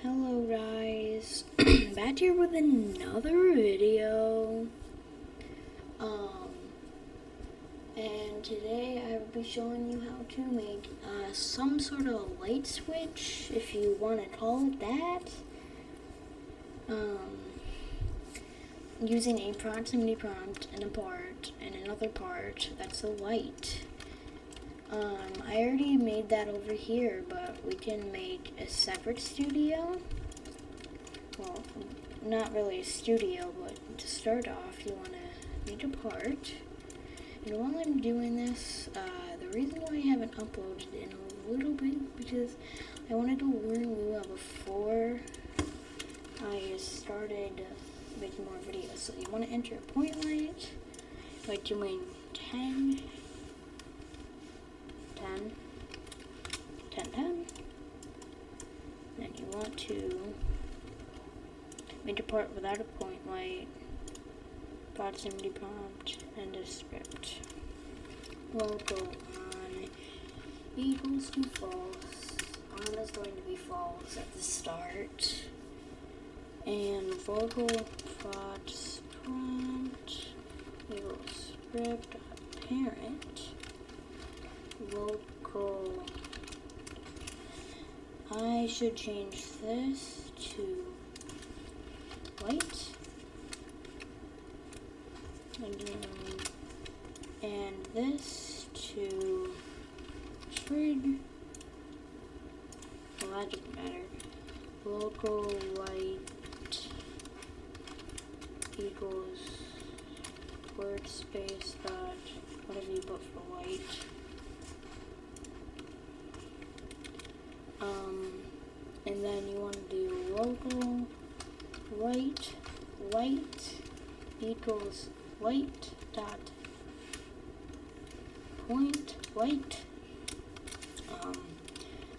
Hello guys, back here with another video. Um, and today I will be showing you how to make some sort of light switch, if you want to call it that. Using a proximity prompt and a part and another part that's a light. I already made that over here, but we can make a separate studio. Well, not really a studio, but to start off, you want to make a part. And while I'm doing this, the reason why I haven't uploaded in a little bit, because I wanted to learn Lua before I started making more videos. So you want to enter a point light by doing 10, 10, 10, 10. Then you want to make a part without a point light, proximity prompt, and a script. We'll go on equals to false. On is going to be false at the start. And local prox prompt equals script parent local. I should change this to white and this to trig. Well, that doesn't matter. Local white equals workspace dot whatever you put for white. And then you want to do local white equals white dot point white.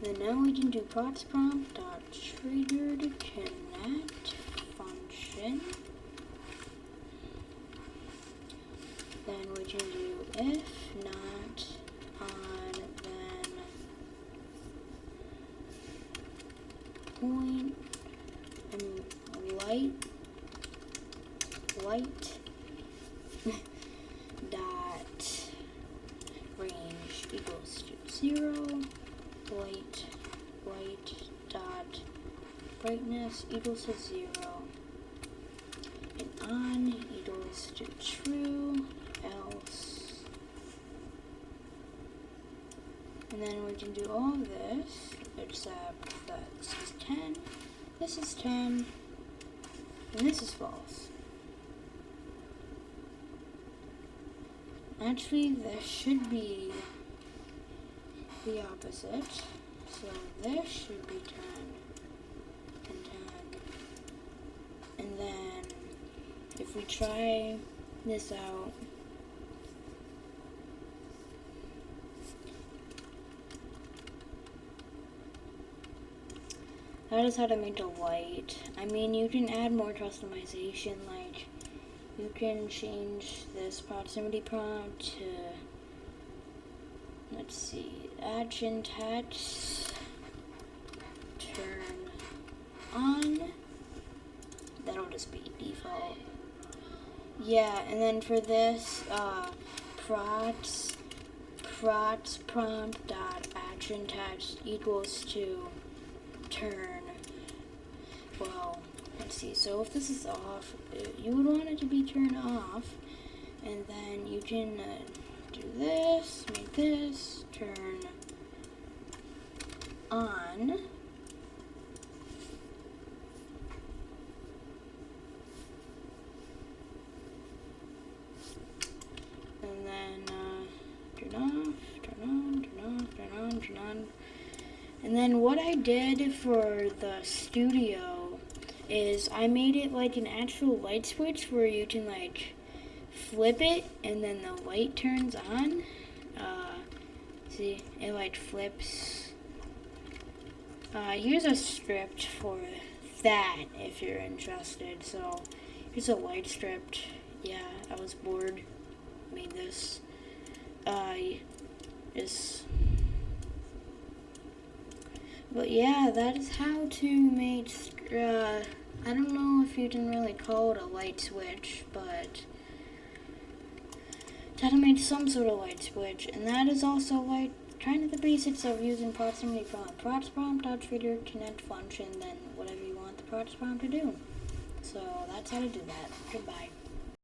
Then now we can do prox prompt dot triggered connect function. Then we can do if not on then point and light dot range equals to 0, white dot brightness equals to 0, and on equals to true, else. And then we can do all of this, except that this is 10, this is 10, and this is false. Actually, this should be the opposite. So this should be 10 and 10. And then if we try this out, that is how to make a light. I mean, you can add more customization, like you can change this proximity prompt to, let's see, action text, turn on, that'll just be default. Yeah, and then for this, prox prompt dot action text equals to turn. Well, let's see, so if this is off, you would want it to be turned off, and then you can do this, make this, turn on, and then turn off, turn on, turn off, turn on, turn on. And then what I did for the studio is I made it like an actual light switch where you can like flip it and then the light turns on. See, it like flips. Here's a script for that if you're interested. So here's a light script. Yeah, I was bored, made this. Just But yeah, that is how to make, I don't know if you can really call it a light switch, but it's how to make some sort of light switch, and that is also like kind of the basics of using proximity prompt. Prox prompt, trigger, connect function, then whatever you want the prox prompt to do. So that's how to do that. Goodbye.